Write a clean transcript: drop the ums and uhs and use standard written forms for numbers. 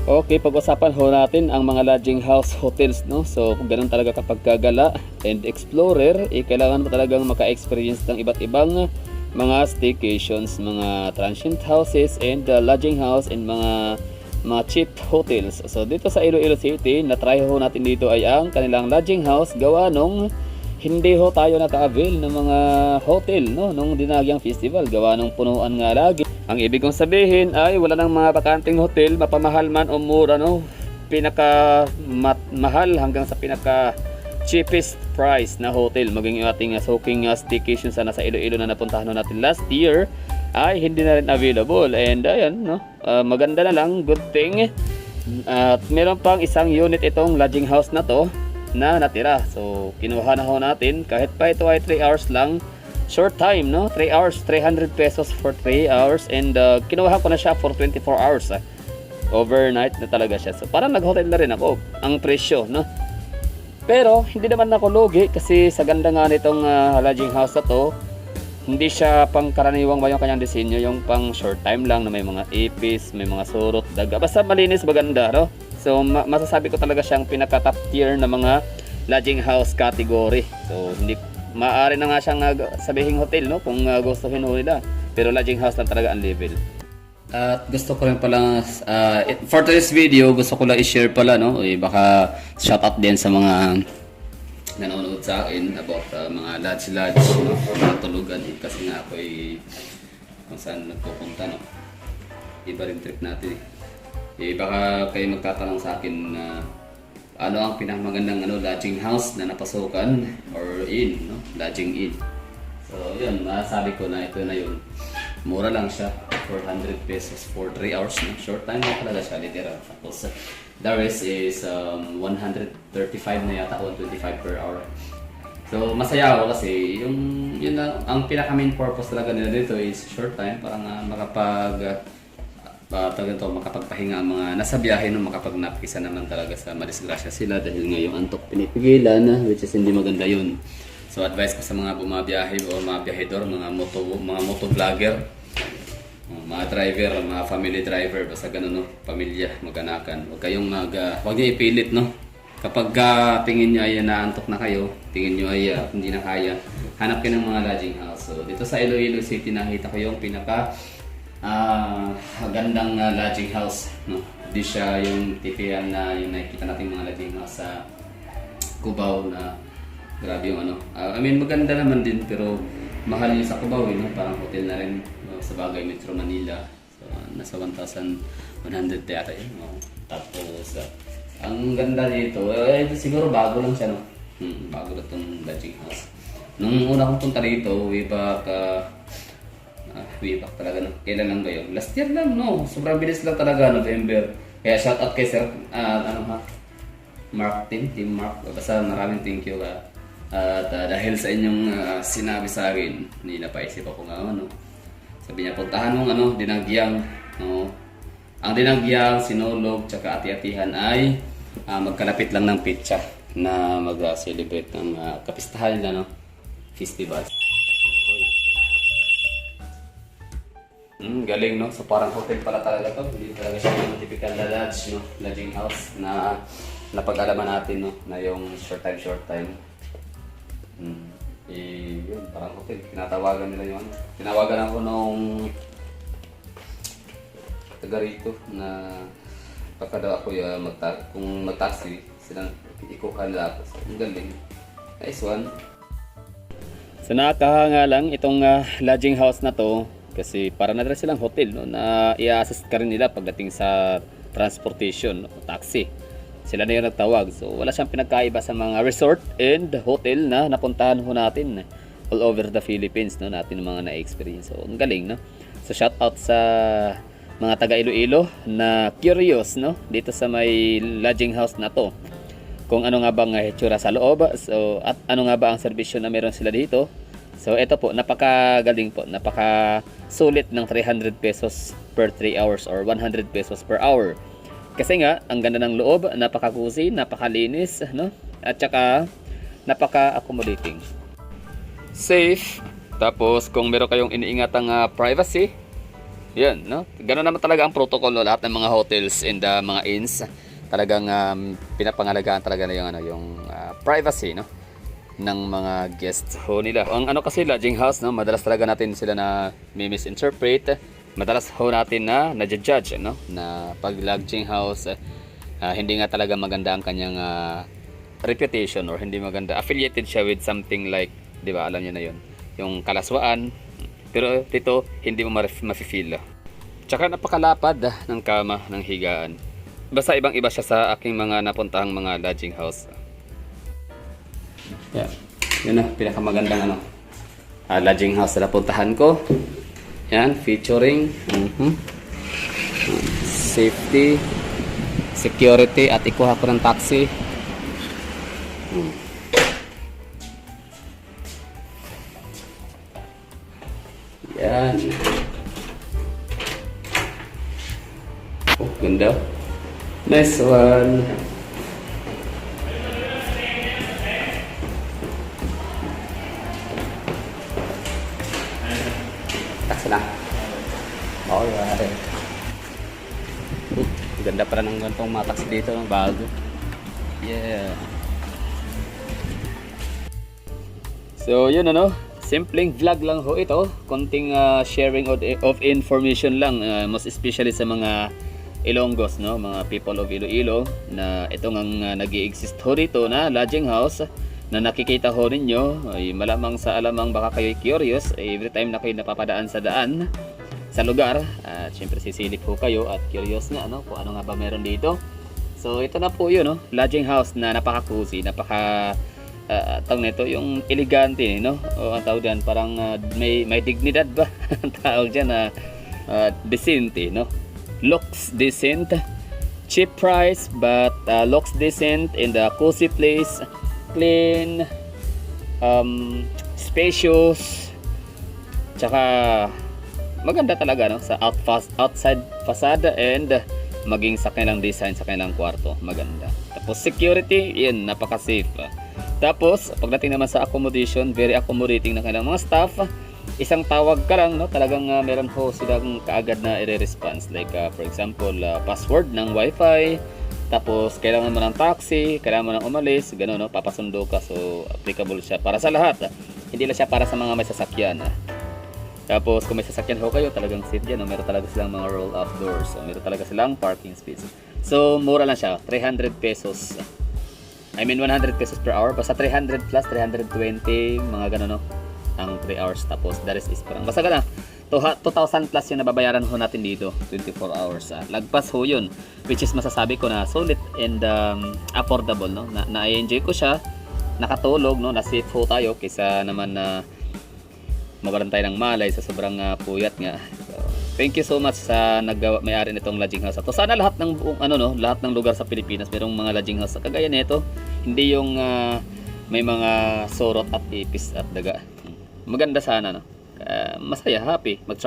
Okay, pag-usapan ho natin ang mga lodging house hotels, no? So, kung ganun talaga kapag gagala and explorer, kailangan mo talagang maka-experience ng iba't ibang mga staycations, mga transient houses and lodging house and mga cheap hotels. So, dito sa Iloilo City, na-try ho natin dito ay ang kanilang lodging house gawa nung hindi ho tayo naka-avail ng mga hotel, no, nung Dinagyang Festival gawa nung punuan nga lagi. Ang ibig kong sabihin ay wala nang mga bakanting hotel, mapamahal man o mura, no, pinaka mahal hanggang sa pinaka cheapest price na hotel. Maging yung ating soaking staycation sana sa Iloilo na napuntahan natin last year ay hindi na rin available. And ayan, no, maganda na lang, good thing. At meron pang isang unit itong lodging house na to na natira. So, kinuha na ho natin. Kahit pa ito ay 3 hours lang. Short time, no? 3 hours, 300 pesos for 3 hours. And kinuha ko na siya for 24 hours. Overnight na talaga siya. So, parang nag-hotel na rin ako. Ang presyo, no? Pero, hindi naman ako lugi kasi sa ganda nga nitong lodging house na to, hindi siya pang karaniwang ba yung kanyang disenyo. Yung pang short time lang na may mga ipis, may mga surot, daga. Basta malinis, maganda, no? So, masasabi ko talaga siyang pinaka-top tier na mga lodging house category. So, hindi maaari na nga siyang sabihing hotel, no, kung gustuhin ho nila. Pero lodging house lang talaga ang level. At gusto ko rin pala, for today's video, gusto ko lang i-share pala, no, baka shoutout din sa mga nanonood sa akin about mga lodge, no, mga tulugan. Kasi nga ako kung saan nagpupunta, no, iba rin trip natin. Baka kayo magtatanong sa akin na ano ang pinakamagandang lodging house na napasukan or inn, no? Lodging inn. So, yun, masasabi ko na ito na yun. Mura lang siya, 400 pesos for 3 hours, no? Short time na talaga siya, literal. Tapos, the rest is 135 na yata, 125 per hour. So, masaya ako kasi yun ang pinaka main purpose talaga nila dito is short time para nga makapagpahinga ang mga nasa biyahe, no, makapag-napisa naman talaga sa madisgrasya sila dahil nga yung antok pinipigilan, which is hindi maganda yun. So advice ko sa mga bumabiyahe o mga biyahedor, mga moto vlogger, mga driver, mga family driver, basta ganun, no, pamilya, mag-anakan, huwag niyo ipilit, no. Kapag tingin niyo ay naantok na kayo, tingin niyo ay hindi na kaya, hanap kayo ng mga lodging house. So dito sa Iloilo City nakita ko yung pinaka gandang lodging house, no? Hindi siya yung tipihan na yung nakikita natin mga lodging house sa Cubao na grabe yung I mean maganda naman din pero mahal yung sa Cubao, no? Parang hotel na rin, sa bagay Metro Manila. So nasa 1,100 yata yun, no? Tapos ang ganda dito, siguro bago lang siya, no? Bago na itong lodging house. Nung una kong punta dito, way back talaga, no? Kailan lang ba yun? Last year lang, no? Sobrang bilis lang talaga, November. Kaya shout out kay Sir, Team Mark. Basta maraming thank you ka. At dahil sa inyong sinabi sa akin, hindi napaisip ako nga, no? Sabi niya, puntahan mong Dinagyang, no? Ang Dinagyang, Sinulog, tsaka Ati-Atihan ay magkalapit lang ng pitsa na mag-celebrate ng kapistahan nila, no? Festival. Galing, no? So parang hotel pala talaga to. Hindi talaga siya yung typical na lodge, no? Lodging house na napag-alaman natin, no? Na yung short time. Yun, parang hotel. Tinatawagan nila yung Tinawagan ako nung taga rito na baka daw ako kung mag-taxi, silang ikukan lang ako. So, ang galing. Nice one. So nakakahanga lang itong lodging house na to. Kasi para na rin silang hotel, no, na i-assist ka rin nila pagdating sa transportation, no, taxi. Sila na yung nagtawag. So wala siyang pinagkaiba sa mga resort and hotel na napuntahan ho natin all over the Philippines, no, natin mga na-experience. So ang galing, no. So shout out sa mga taga Iloilo na curious, no, dito sa may lodging house na to. Kung ano nga bang hitsura sa loob, so at ano nga ba ang serbisyo na meron sila dito. So ito po, napakagaling po, napakasulit ng 300 pesos per 3 hours or 100 pesos per hour. Kasi nga, ang ganda ng loob, napaka-cozy, napakalinis, no? At saka, napaka-accommodating. Safe, tapos kung meron kayong iniingatang privacy, Yan, no? Ganun naman talaga ang protocol, no? Lahat ng mga hotels and mga inns talagang pinapangalagaan talaga na yung privacy, no, ng mga guests ho nila. Ang ano kasi lodging house, no, madalas talaga natin sila na misinterpret. Madalas ho natin na na-judge, no, na pag lodging house hindi nga talaga maganda ang kanyang reputation, or hindi maganda, affiliated siya with something like, 'di ba, alam niyo na 'yon, yung kalaswaan. Pero dito hindi mo mafe-feel. Tsaka napakalapad ng kama, ng higaan. Basta ibang iba siya sa aking mga napuntahang mga lodging house. Yeah. Yun na, pinakamagandang lodging house na napuntahan ko. Yan, featuring safety, security, at ikuha ko ng taxi. Yan. Oh, ganda. Nice one. Taxi na. Alright. Ganda pa rin ng gantong mga taxi dito, ng bago. Yeah. So yun, simpleng vlog lang ho ito. Konting sharing of information lang, most especially sa mga Ilonggos, no, mga people of Iloilo, na ito ngang nag-i-exist ho dito na lodging house na nakikita ho ninyo. Ay malamang sa alamang baka kayo curious every time na kayo napapadaan sa daan sa lugar, at syempre sisilip ho kayo at curious nga, kung ano nga ba meron dito. So ito na po yun, lodging house na napaka-cozy, tawag nito yung elegante, no, o ang tawag diyan parang may dignidad ba ang tawag diyan, na decente, no. Looks decent, cheap price but looks decent, in the cozy place, clean, spacious, tsaka maganda talaga, no, sa outside facade, and maging sa kanilang design sa kanilang kwarto, maganda. Tapos security, yun, napaka-safe. Tapos pagdating naman sa accommodation, very accommodating na kanilang mga staff. Isang tawag ka lang, no, talagang meron ho silang kaagad na i-response, like for example password ng wifi, tapos kailangan mo ng taxi, kailangan mo ng umalis, gano'n, no, papasundo ka. So applicable siya para sa lahat, hindi lang siya para sa mga may sasakyan. Tapos kung may sasakyan ho kayo, talagang safe dyan, no? Meron talaga silang mga roll up doors, so meron talaga silang parking space. So mura lang siya, 300 pesos, I mean 100 pesos per hour, basta 300 plus 320, mga gano'n, no, ang 3 hours. Tapos the rest is parang basta gana 2,000 plus yung nababayaran ho natin dito, 24 hours. Lagpas ho yun, which is masasabi ko na solid and affordable, no, na-enjoy ko siya, nakatulog, no, na safe ho tayo kaysa naman na mawalan tayo ng malay sa sobrang puyat nga. So, thank you so much sa may-ari nitong lodging house. To sana lahat ng buong lahat ng lugar sa Pilipinas mayroong mga lodging house na kagaya nito, hindi yung may mga sorot at ipis at daga. Maganda sana, no? Masaya, happy mag